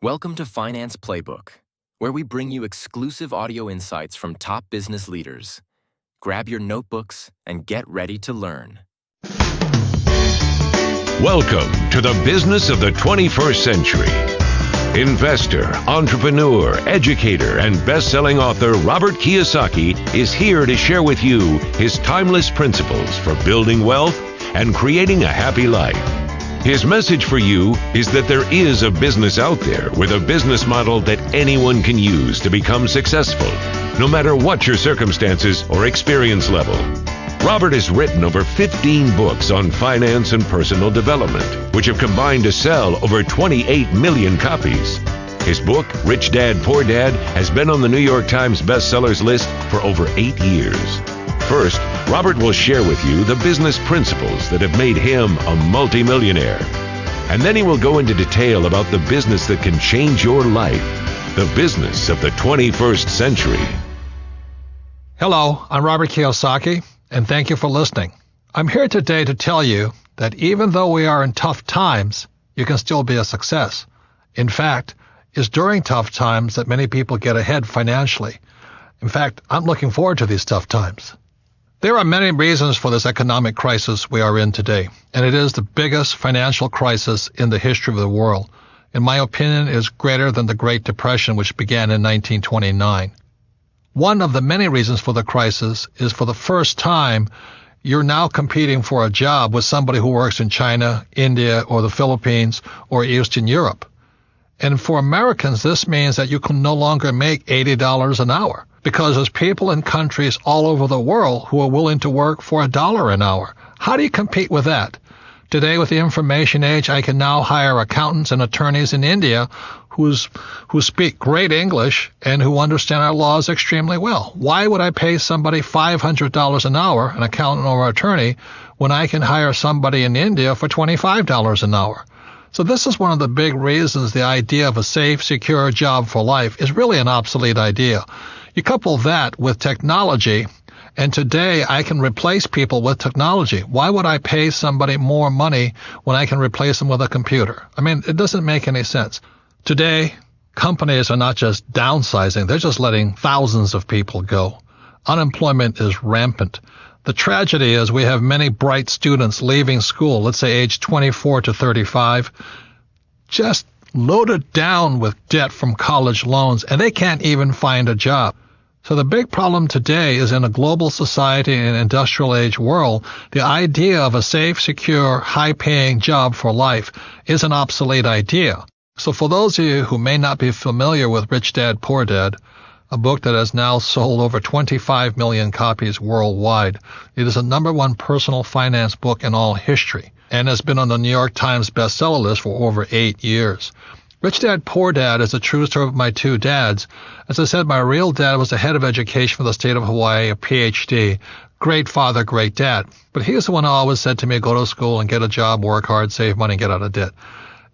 Welcome to Finance Playbook, where we bring you exclusive audio insights from top business leaders. Grab your notebooks and get ready to learn. Welcome to the business of the 21st century. Investor, entrepreneur, educator, and best-selling author Robert Kiyosaki is here to share with you his timeless principles for building wealth and creating a happy life. His message for you is that there is a business out there with a business model that anyone can use to become successful, no matter what your circumstances or experience level. Robert has written over 15 books on finance and personal development, which have combined to sell over 28 million copies. His book, Rich Dad, Poor Dad, has been on the New York Times bestsellers list for over 8 years. First, Robert will share with you the business principles that have made him a multimillionaire. And then he will go into detail about the business that can change your life, the business of the 21st century. Hello, I'm Robert Kiyosaki, and thank you for listening. I'm here today to tell you that even though we are in tough times, you can still be a success. In fact, it's during tough times that many people get ahead financially. In fact, I'm looking forward to these tough times. There are many reasons for this economic crisis we are in today, and it is the biggest financial crisis in the history of the world. In my opinion, it is greater than the Great Depression, which began in 1929. One of the many reasons for the crisis is for the first time, you're now competing for a job with somebody who works in China, India, or the Philippines, or Eastern Europe. And for Americans, this means that you can no longer make $80 an hour, because there's people in countries all over the world who are willing to work for $1 an hour. How do you compete with that? Today, with the information age, I can now hire accountants and attorneys in India who speak great English and who understand our laws extremely well. Why would I pay somebody $500 an hour, an accountant or attorney, when I can hire somebody in India for $25 an hour? So this is one of the big reasons the idea of a safe, secure job for life is really an obsolete idea. You couple that with technology, and today I can replace people with technology. Why would I pay somebody more money when I can replace them with a computer? I mean, it doesn't make any sense. Today, companies are not just downsizing, they're just letting thousands of people go. Unemployment is rampant. The tragedy is we have many bright students leaving school, let's say age 24 to 35, just loaded down with debt from college loans, and they can't even find a job. So the big problem today is in a global society and industrial age world, the idea of a safe, secure, high-paying job for life is an obsolete idea. So for those of you who may not be familiar with Rich Dad, Poor Dad, a book that has now sold over 25 million copies worldwide, it is the #1 personal finance book in all history and has been on the New York Times bestseller list for over 8 years. Rich Dad, Poor Dad is a true story of my two dads. As I said, my real dad was the head of education for the state of Hawaii, a PhD. Great father, great dad. But he was the one who always said to me, go to school and get a job, work hard, save money, get out of debt.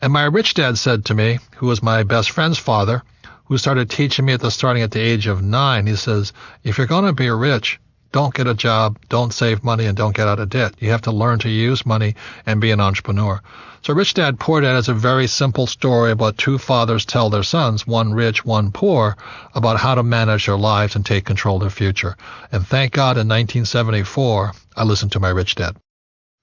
And my rich dad said to me, who was my best friend's father, who started teaching me starting at the age of 9, he says, if you're going to be rich, don't get a job, don't save money, and don't get out of debt. You have to learn to use money and be an entrepreneur. So Rich Dad, Poor Dad is a very simple story about two fathers tell their sons, one rich, one poor, about how to manage their lives and take control of their future. And thank God in 1974, I listened to my Rich Dad.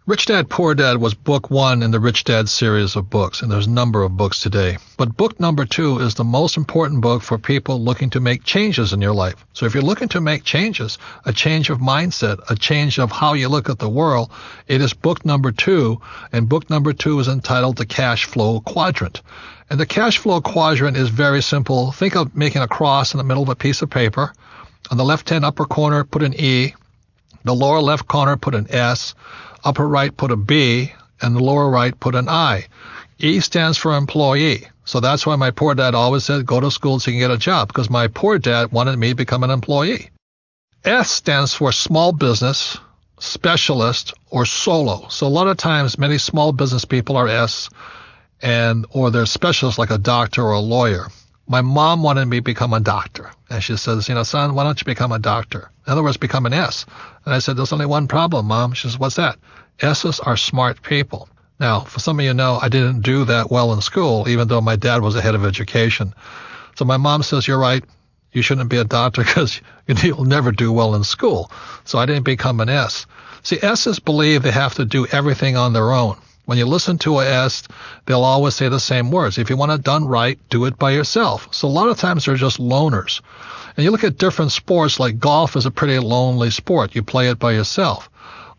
Rich Dad, Poor Dad was book 1 in the Rich Dad series of books, and there's a number of books today. But book number 2 is the most important book for people looking to make changes in your life. So if you're looking to make changes, a change of mindset, a change of how you look at the world, it is book number 2, and book number 2 is entitled The Cash Flow Quadrant. And the cash flow quadrant is very simple. Think of making a cross in the middle of a piece of paper. On the left-hand upper corner, put an E. The lower left corner, put an S. Upper right, put a B, and the lower right, put an I. E stands for employee. So that's why my poor dad always said, go to school so you can get a job, because my poor dad wanted me to become an employee. S stands for small business, specialist, or solo. So a lot of times, many small business people are S, or they're specialists like a doctor or a lawyer. My mom wanted me to become a doctor. And she says, son, why don't you become a doctor? In other words, become an S. And I said, there's only one problem, Mom. She says, what's that? S's are smart people. Now, for some of you know, I didn't do that well in school, even though my dad was the head of education. So my mom says, you're right, you shouldn't be a doctor because you'll never do well in school. So I didn't become an S. See, S's believe they have to do everything on their own. When you listen to a S, they'll always say the same words. If you want it done right, do it by yourself. So a lot of times they're just loners. And you look at different sports, like golf is a pretty lonely sport. You play it by yourself.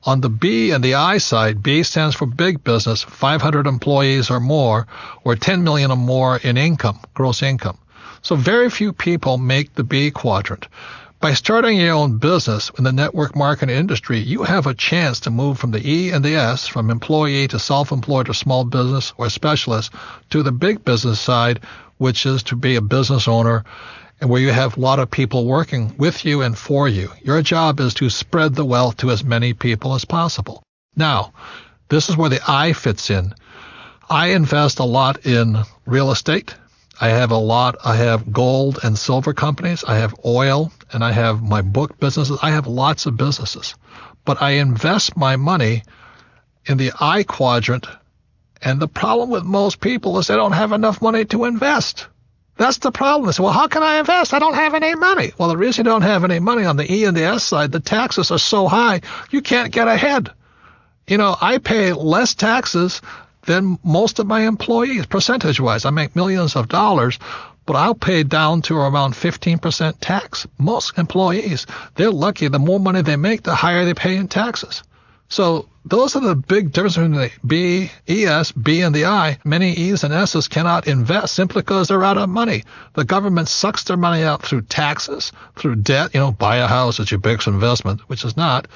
On the B and the I side, B stands for big business, 500 employees or more, or 10 million or more in income, gross income. So very few people make the B quadrant. By starting your own business in the network marketing industry, you have a chance to move from the E and the S, from employee to self-employed or small business or specialist, to the big business side, which is to be a business owner, and where you have a lot of people working with you and for you. Your job is to spread the wealth to as many people as possible. Now, this is where the I fits in. I invest a lot in real estate. I have gold and silver companies. I have oil, and I have my book businesses. I have lots of businesses. But I invest my money in the I quadrant, and the problem with most people is they don't have enough money to invest. That's the problem. They say, well, how can I invest? I don't have any money. Well, the reason you don't have any money on the E and the S side, the taxes are so high, you can't get ahead. I pay less taxes than most of my employees, percentage-wise. I make millions of dollars, but I'll pay down to around 15% tax. Most employees, they're lucky. The more money they make, the higher they pay in taxes. So those are the big differences between the B, ES, B, and the I. Many E's and S's cannot invest simply because they're out of money. The government sucks their money out through taxes, through debt. Buy a house is your biggest investment, which is not.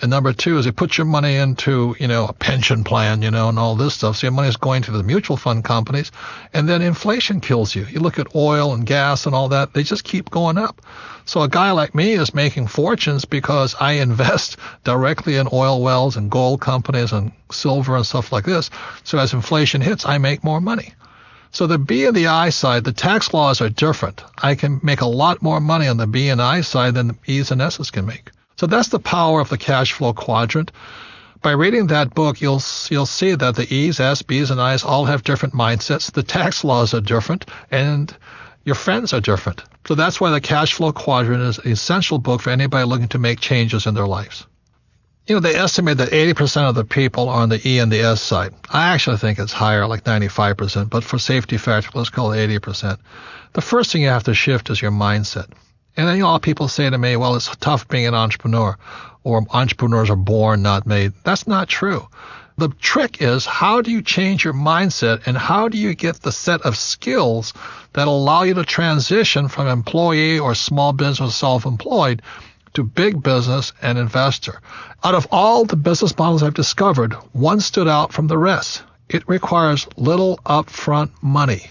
And number two is you put your money into, a pension plan, and all this stuff. So your money is going to the mutual fund companies. And then inflation kills you. You look at oil and gas and all that. They just keep going up. So a guy like me is making fortunes because I invest directly in oil wells and gold companies and silver and stuff like this. So as inflation hits, I make more money. So the B and the I side, the tax laws are different. I can make a lot more money on the B and I side than the E's and S's can make. So that's the power of the cash flow quadrant. By reading that book, you'll see that the E's, S, B's, and I's all have different mindsets. The tax laws are different, and your friends are different. So that's why the cash flow quadrant is an essential book for anybody looking to make changes in their lives. They estimate that 80% of the people are on the E and the S side. I actually think it's higher, like 95%, but for safety factor, let's call it 80%. The first thing you have to shift is your mindset. And then, a lot of people say to me, well, it's tough being an entrepreneur, or entrepreneurs are born, not made. That's not true. The trick is, how do you change your mindset, and how do you get the set of skills that allow you to transition from employee or small business or self-employed to big business and investor? Out of all the business models I've discovered, one stood out from the rest. It requires little upfront money,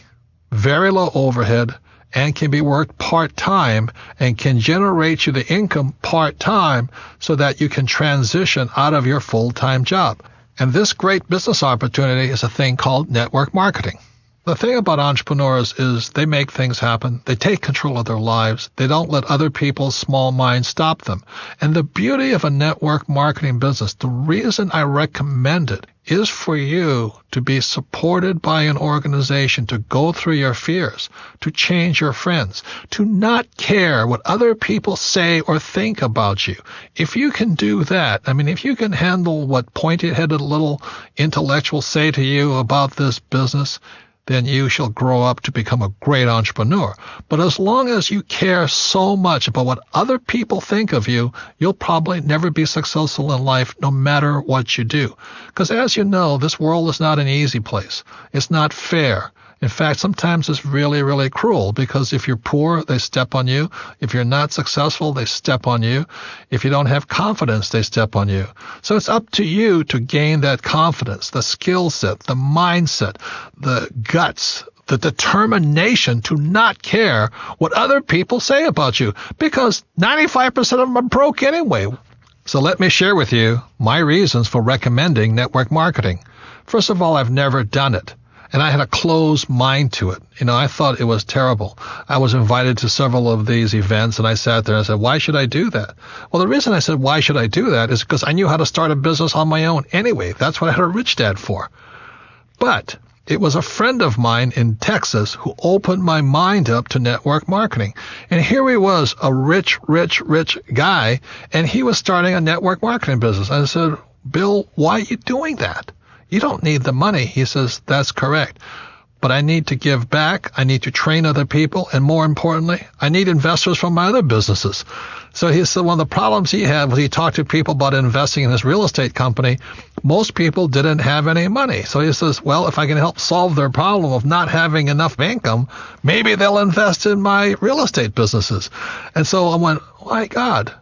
very low overhead, and can be worked part-time and can generate you the income part-time so that you can transition out of your full-time job. And this great business opportunity is a thing called network marketing. The thing about entrepreneurs is they make things happen. They take control of their lives. They don't let other people's small minds stop them. And the beauty of a network marketing business, the reason I recommend it, is for you to be supported by an organization, to go through your fears, to change your friends, to not care what other people say or think about you. If you can do that, if you can handle what pointy-headed little intellectuals say to you about this business, then you shall grow up to become a great entrepreneur. But as long as you care so much about what other people think of you, you'll probably never be successful in life no matter what you do. Because as you know, this world is not an easy place. It's not fair. In fact, sometimes it's really, really cruel, because if you're poor, they step on you. If you're not successful, they step on you. If you don't have confidence, they step on you. So it's up to you to gain that confidence, the skill set, the mindset, the guts, the determination to not care what other people say about you, because 95% of them are broke anyway. So let me share with you my reasons for recommending network marketing. First of all, I've never done it. And I had a closed mind to it. I thought it was terrible. I was invited to several of these events, and I sat there and I said, why should I do that? Well, the reason I said, why should I do that, is because I knew how to start a business on my own anyway. That's what I had a rich dad for. But it was a friend of mine in Texas who opened my mind up to network marketing. And here he was, a rich guy, and he was starting a network marketing business. I said, Bill, why are you doing that? You don't need the money. He says, that's correct. But I need to give back. I need to train other people. And more importantly, I need investors from my other businesses. So he said one of the problems he had was he talked to people about investing in his real estate company. Most people didn't have any money. So he says, well, if I can help solve their problem of not having enough income, maybe they'll invest in my real estate businesses. And so I went, my God,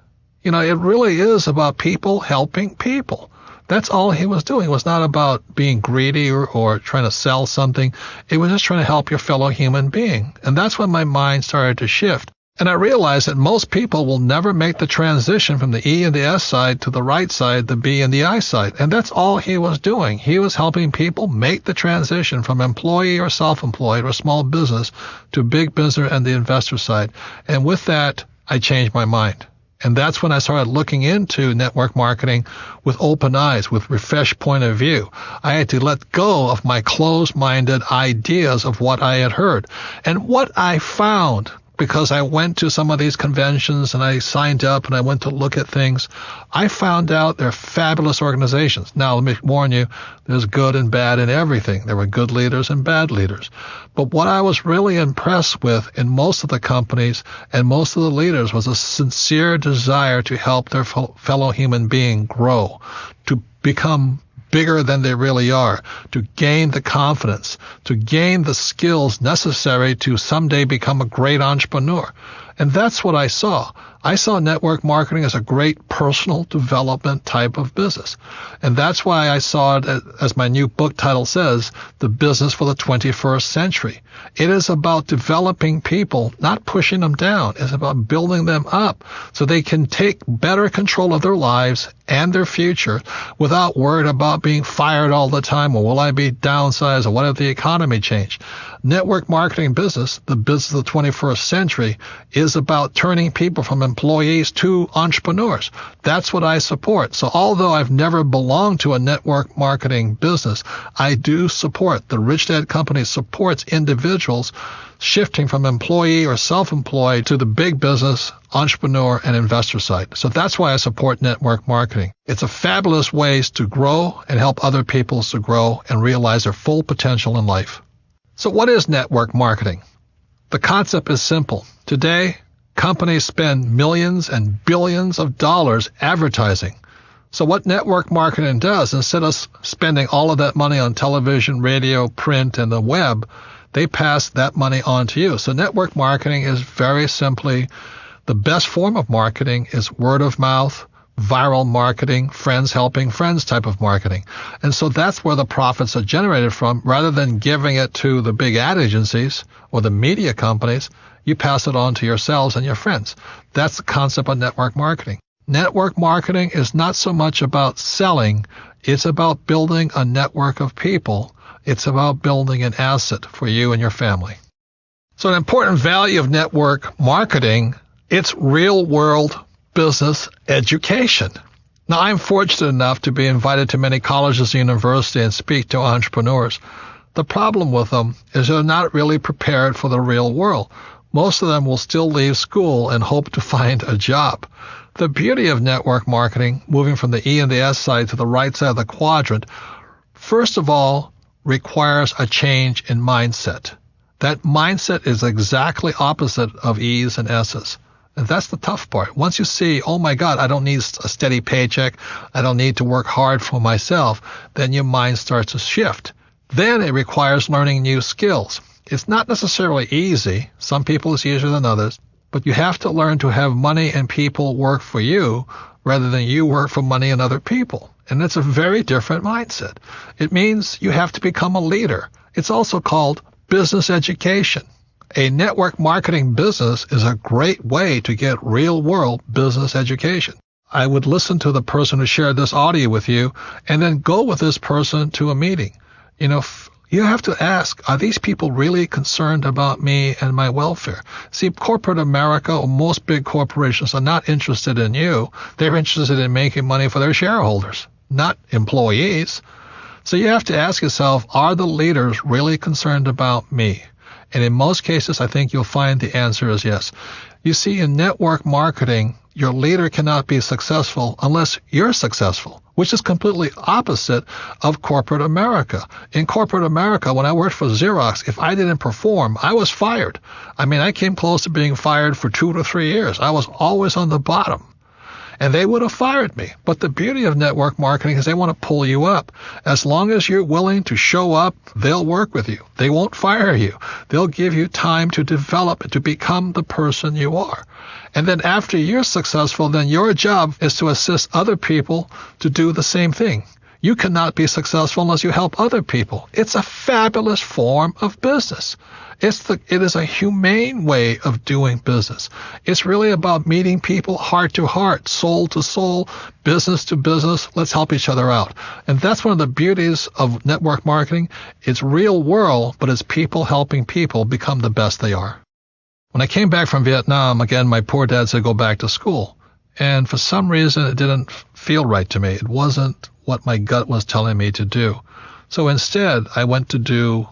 it really is about people helping people. That's all he was doing. It was not about being greedy or trying to sell something. It was just trying to help your fellow human being. And that's when my mind started to shift. And I realized that most people will never make the transition from the E and the S side to the right side, the B and the I side. And that's all he was doing. He was helping people make the transition from employee or self-employed or small business to big business and the investor side. And with that, I changed my mind. And that's when I started looking into network marketing with open eyes, with refreshed point of view. I had to let go of my closed-minded ideas of what I had heard. And what I found, because I went to some of these conventions and I signed up and I went to look at things, I found out they're fabulous organizations. Now, let me warn you, there's good and bad in everything. There were good leaders and bad leaders. But what I was really impressed with in most of the companies and most of the leaders was a sincere desire to help their fellow human being grow, to become bigger than they really are, to gain the confidence, to gain the skills necessary to someday become a great entrepreneur. And that's what I saw. I saw network marketing as a great personal development type of business. And that's why I saw it, as my new book title says, The Business for the 21st Century. It is about developing people, not pushing them down. It's about building them up so they can take better control of their lives and their future without worried about being fired all the time, or will I be downsized, or what if the economy changed? Network marketing business, the business of the 21st century, is about turning people from employees to entrepreneurs. That's what I support. So although I've never belonged to a network marketing business, I do support. The Rich Dad Company supports individuals shifting from employee or self-employed to the big business, entrepreneur, and investor side. So that's why I support network marketing. It's a fabulous ways to grow and help other people to grow and realize their full potential in life. So what is network marketing? The concept is simple. Today, companies spend millions and billions of dollars advertising. So what network marketing does, instead of spending all of that money on television, radio, print, and the web, they pass that money on to you. So network marketing is very simply the best form of marketing is word of mouth, viral marketing, friends helping friends type of marketing. And so that's where the profits are generated from. Rather than giving it to the big ad agencies or the media companies, you pass it on to yourselves and your friends. That's the concept of network marketing. Network marketing is not so much about selling. It's about building a network of people. It's about building an asset for you and your family. So an important value of network marketing, it's real-world business education. Now, I'm fortunate enough to be invited to many colleges and universities and speak to entrepreneurs. The problem with them is they're not really prepared for the real world. Most of them will still leave school and hope to find a job. The beauty of network marketing, moving from the E and the S side to the right side of the quadrant, first of all, requires a change in mindset. That mindset is exactly opposite of E's and S's. And that's the tough part. Once you see, oh my God, I don't need a steady paycheck, I don't need to work hard for myself, then your mind starts to shift. Then it requires learning new skills. It's not necessarily easy. Some people it's easier than others. But you have to learn to have money and people work for you rather than you work for money and other people. And it's a very different mindset. It means you have to become a leader. It's also called business education. A network marketing business is a great way to get real-world business education. I would listen to the person who shared this audio with you and then go with this person to a meeting. You have to ask, are these people really concerned about me and my welfare? See, corporate America or most big corporations are not interested in you. They're interested in making money for their shareholders, not employees. So you have to ask yourself, are the leaders really concerned about me? And in most cases, I think you'll find the answer is yes. You see, in network marketing, your leader cannot be successful unless you're successful, which is completely opposite of corporate America. In corporate America, when I worked for Xerox, if I didn't perform, I was fired. I mean, I came close to being fired for 2 to 3 years. I was always on the bottom. And they would have fired me. But the beauty of network marketing is they want to pull you up. As long as you're willing to show up, they'll work with you. They won't fire you. They'll give you time to develop, to become the person you are. And then after you're successful, then your job is to assist other people to do the same thing. You cannot be successful unless you help other people. It's a fabulous form of business. It is a humane way of doing business. It's really about meeting people heart to heart, soul to soul, business to business. Let's help each other out. And that's one of the beauties of network marketing. It's real world, but it's people helping people become the best they are. When I came back from Vietnam, again, my poor dad said go back to school. And for some reason, it didn't feel right to me. It wasn't what my gut was telling me to do. So instead, I went to do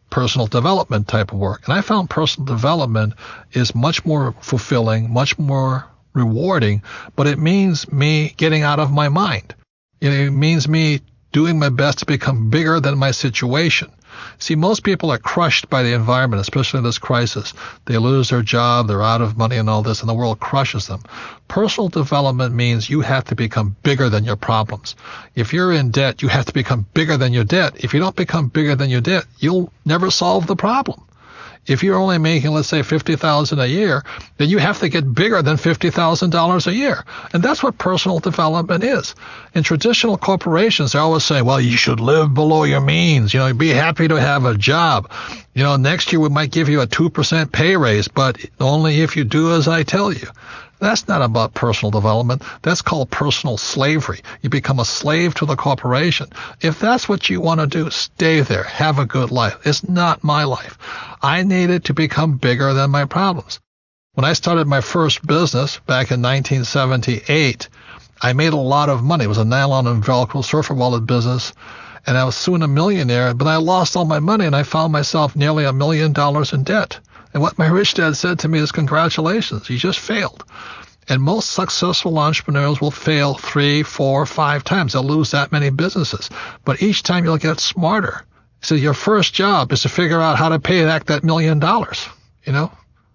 personal development type of work. And I found personal development is much more fulfilling, much more rewarding, but it means me getting out of my mind. It means me doing my best to become bigger than my situation. See, most people are crushed by the environment, especially in this crisis. They lose their job, they're out of money and all this, and the world crushes them. Personal development means you have to become bigger than your problems. If you're in debt, you have to become bigger than your debt. If you don't become bigger than your debt, you'll never solve the problem. If you're only making, let's say, $50,000 a year, then you have to get bigger than $50,000 a year. And that's what personal development is. In traditional corporations, they always say, well, you should live below your means. Be happy to have a job. Next year we might give you a 2% pay raise, but only if you do as I tell you. That's not about personal development. That's called personal slavery. You become a slave to the corporation. If that's what you want to do, stay there. Have a good life. It's not my life. I needed to become bigger than my problems. When I started my first business back in 1978, I made a lot of money. It was a nylon and Velcro surfer wallet business, and I was soon a millionaire, but I lost all my money, and I found myself nearly $1 million in debt. And what my rich dad said to me is, congratulations, you just failed. And most successful entrepreneurs will fail 3, 4, 5 times. They'll lose that many businesses. But each time you'll get smarter. So your first job is to figure out how to pay back that $1 million,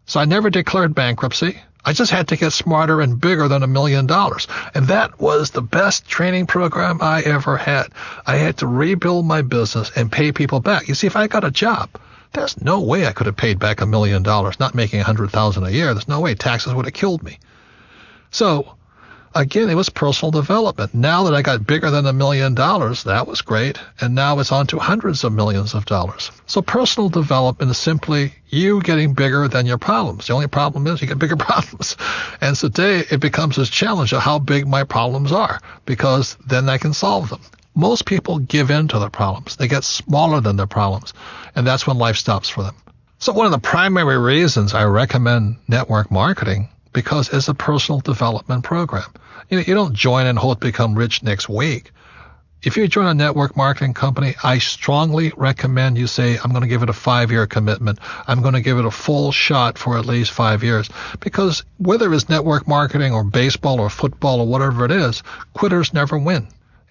So I never declared bankruptcy. I just had to get smarter and bigger than $1 million. And that was the best training program I ever had. I had to rebuild my business and pay people back. You see, if I got a job, there's no way I could have paid back $1 million, not making $100,000 a year. There's no way. Taxes would have killed me. So, again, it was personal development. Now that I got bigger than $1 million, that was great. And now it's on to hundreds of millions of dollars. So personal development is simply you getting bigger than your problems. The only problem is you get bigger problems. And so today it becomes this challenge of how big my problems are, because then I can solve them. Most people give in to their problems. They get smaller than their problems. And that's when life stops for them. So one of the primary reasons I recommend network marketing, because it's a personal development program. You don't join and hope to become rich next week. If you join a network marketing company, I strongly recommend you say, I'm going to give it a 5-year commitment. I'm going to give it a full shot for at least 5 years. Because whether it's network marketing or baseball or football or whatever it is, quitters never win.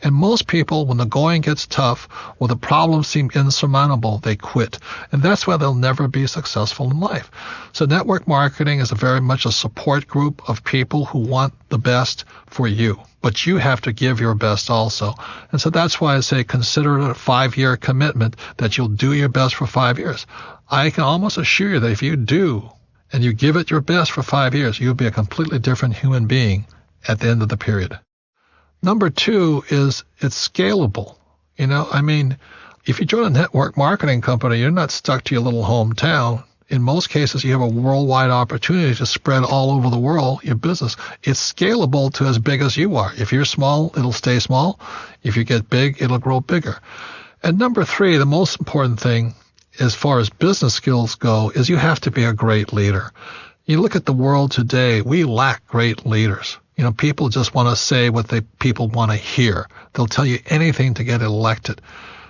And most people, when the going gets tough or the problems seem insurmountable, they quit. And that's why they'll never be successful in life. So network marketing is very much a support group of people who want the best for you. But you have to give your best also. And so that's why I say consider it a 5-year commitment that you'll do your best for 5 years. I can almost assure you that if you do and you give it your best for 5 years, you'll be a completely different human being at the end of the period. Number 2 is it's scalable. If you join a network marketing company, you're not stuck to your little hometown. In most cases, you have a worldwide opportunity to spread all over the world your business. It's scalable to as big as you are. If you're small, it'll stay small. If you get big, it'll grow bigger. And number 3, the most important thing as far as business skills go is you have to be a great leader. You look at the world today, we lack great leaders. People just want to say what people want to hear. They'll tell you anything to get elected.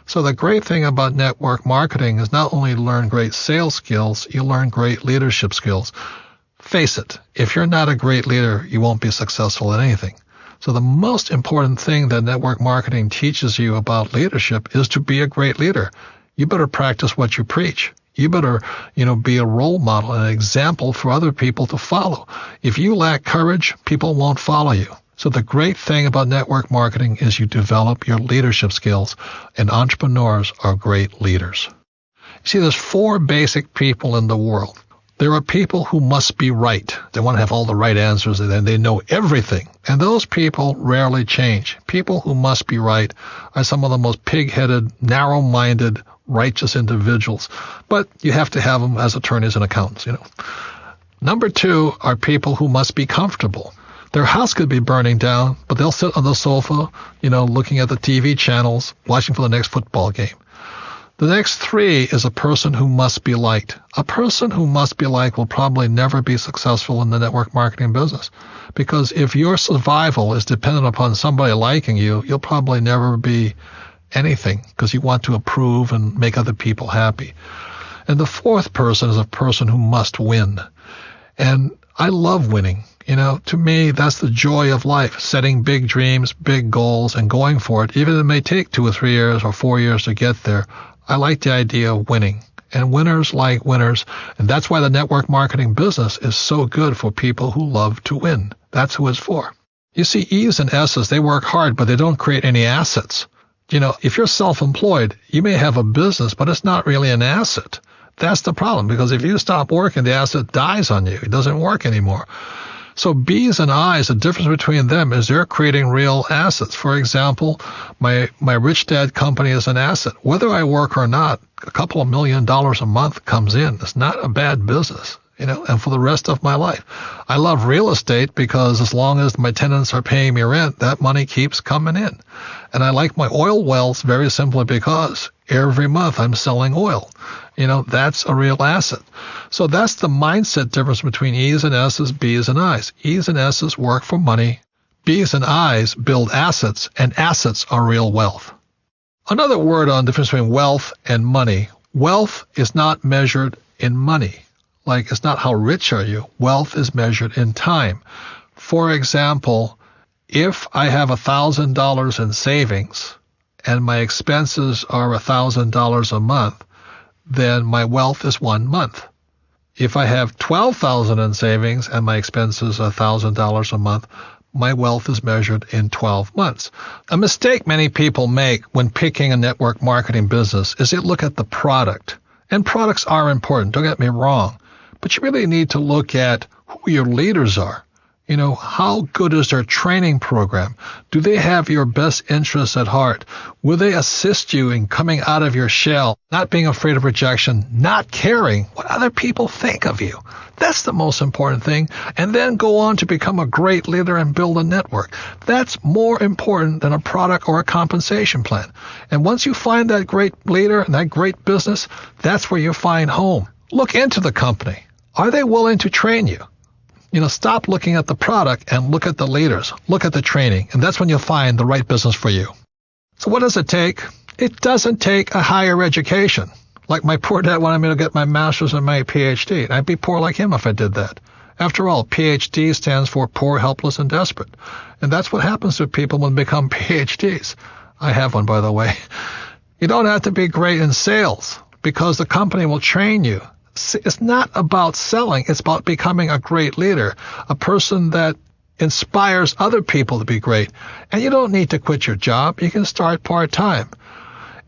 So the great thing about network marketing is not only learn great sales skills, you learn great leadership skills. Face it, if you're not a great leader, you won't be successful in anything. So the most important thing that network marketing teaches you about leadership is to be a great leader. You better practice what you preach. You better, be a role model, an example for other people to follow. If you lack courage, people won't follow you. So the great thing about network marketing is you develop your leadership skills, and entrepreneurs are great leaders. See, there's 4 basic people in the world. There are people who must be right. They want to have all the right answers, and they know everything. And those people rarely change. People who must be right are some of the most pig-headed, narrow-minded, righteous individuals. But you have to have them as attorneys and accountants, Number 2 are people who must be comfortable. Their house could be burning down, but they'll sit on the sofa, looking at the TV channels, watching for the next football game. The next 3 is a person who must be liked. A person who must be liked will probably never be successful in the network marketing business, because if your survival is dependent upon somebody liking you, you'll probably never be anything, because you want to approve and make other people happy. And the 4th person is a person who must win. And I love winning. To me, that's the joy of life, setting big dreams, big goals, and going for it, even if it may take 2 or 3 years or 4 years to get there. I like the idea of winning, and winners like winners, and that's why the network marketing business is so good for people who love to win. That's who it's for. You see, E's and S's, they work hard, but they don't create any assets. If you're self-employed, you may have a business, but it's not really an asset. That's the problem, because if you stop working, the asset dies on you. It doesn't work anymore. So B's and I's, the difference between them is they're creating real assets. For example, my Rich Dad company is an asset. Whether I work or not, a couple of $1 million a month comes in. It's not a bad business, and for the rest of my life. I love real estate because as long as my tenants are paying me rent, that money keeps coming in. And I like my oil wells very simply because every month I'm selling oil. That's a real asset. So that's the mindset difference between E's and S's, B's and I's. E's and S's work for money. B's and I's build assets, and assets are real wealth. Another word on the difference between wealth and money. Wealth is not measured in money. Like, it's not how rich are you. Wealth is measured in time. For example, if I have $1,000 in savings and my expenses are $1,000 a month, then my wealth is 1 month. If I have $12,000 in savings and my expenses are $1,000 a month, my wealth is measured in 12 months. A mistake many people make when picking a network marketing business is they look at the product. And products are important, don't get me wrong. But you really need to look at who your leaders are. How good is their training program? Do they have your best interests at heart? Will they assist you in coming out of your shell, not being afraid of rejection, not caring what other people think of you? That's the most important thing. And then go on to become a great leader and build a network. That's more important than a product or a compensation plan. And once you find that great leader and that great business, that's where you find home. Look into the company. Are they willing to train you? Stop looking at the product and look at the leaders. Look at the training, and that's when you'll find the right business for you. So what does it take? It doesn't take a higher education. Like my poor dad wanted me to get my master's and my PhD, and I'd be poor like him if I did that. After all, PhD stands for poor, helpless, and desperate. And that's what happens to people when they become PhDs. I have one, by the way. You don't have to be great in sales because the company will train you. It's not about selling. It's about becoming a great leader, a person that inspires other people to be great. And you don't need to quit your job. You can start part-time.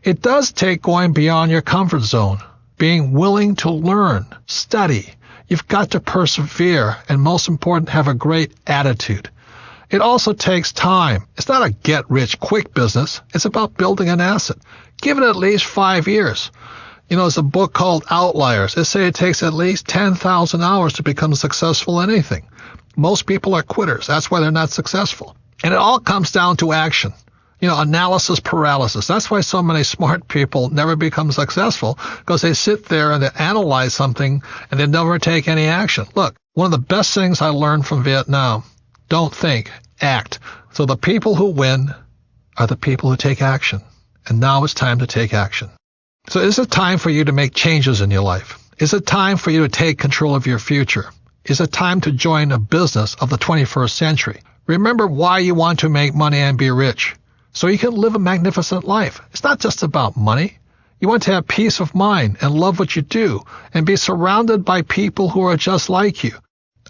It does take going beyond your comfort zone, being willing to learn, study. You've got to persevere, and most important, have a great attitude. It also takes time. It's not a get-rich-quick business. It's about building an asset. Give it at least 5 years. There's a book called Outliers. They say it takes at least 10,000 hours to become successful in anything. Most people are quitters. That's why they're not successful. And it all comes down to action. Analysis paralysis. That's why so many smart people never become successful, because they sit there and they analyze something and they never take any action. Look, one of the best things I learned from Vietnam, don't think, act. So the people who win are the people who take action. and now it's time to take action. So is it time for you to make changes in your life? Is it time for you to take control of your future? Is it time to join a business of the 21st century? Remember why you want to make money and be rich, so you can live a magnificent life. It's not just about money. You want to have peace of mind and love what you do and be surrounded by people who are just like you.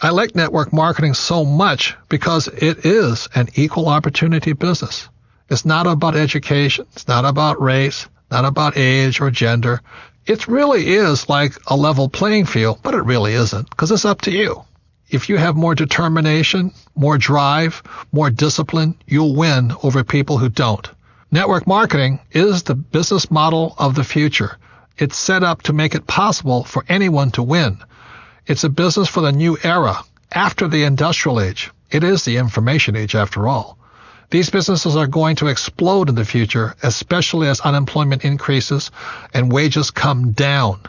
I like network marketing so much because it is an equal opportunity business. It's not about education. It's not about race, not about age or gender. It really is like a level playing field, but it really isn't, because it's up to you. If you have more determination, more drive, more discipline, you'll win over people who don't. Network marketing is the business model of the future. It's set up to make it possible for anyone to win. It's a business for the new era, after the industrial age. It is the information age, after all. These businesses are going to explode in the future, especially as unemployment increases and wages come down.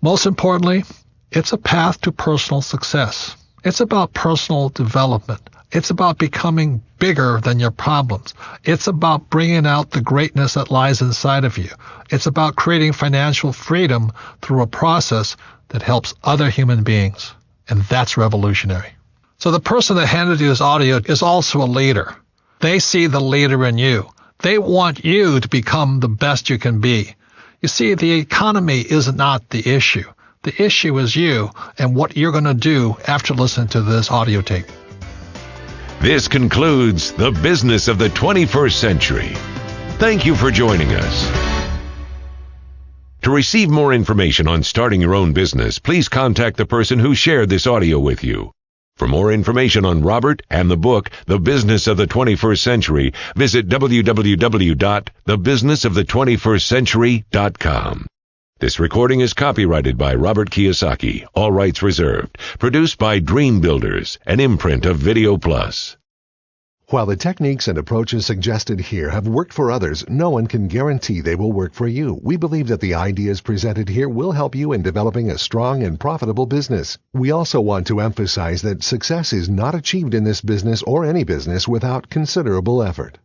Most importantly, it's a path to personal success. It's about personal development. It's about becoming bigger than your problems. It's about bringing out the greatness that lies inside of you. It's about creating financial freedom through a process that helps other human beings. And that's revolutionary. So the person that handed you this audio is also a leader. They see the leader in you. They want you to become the best you can be. You see, the economy is not the issue. The issue is you and what you're going to do after listening to this audio tape. This concludes The Business of the 21st Century. Thank you for joining us. To receive more information on starting your own business, please contact the person who shared this audio with you. For more information on Robert and the book, The Business of the 21st Century, visit www.thebusinessofthe21stcentury.com. This recording is copyrighted by Robert Kiyosaki, all rights reserved. Produced by Dream Builders, an imprint of Video Plus. While the techniques and approaches suggested here have worked for others, no one can guarantee they will work for you. We believe that the ideas presented here will help you in developing a strong and profitable business. We also want to emphasize that success is not achieved in this business or any business without considerable effort.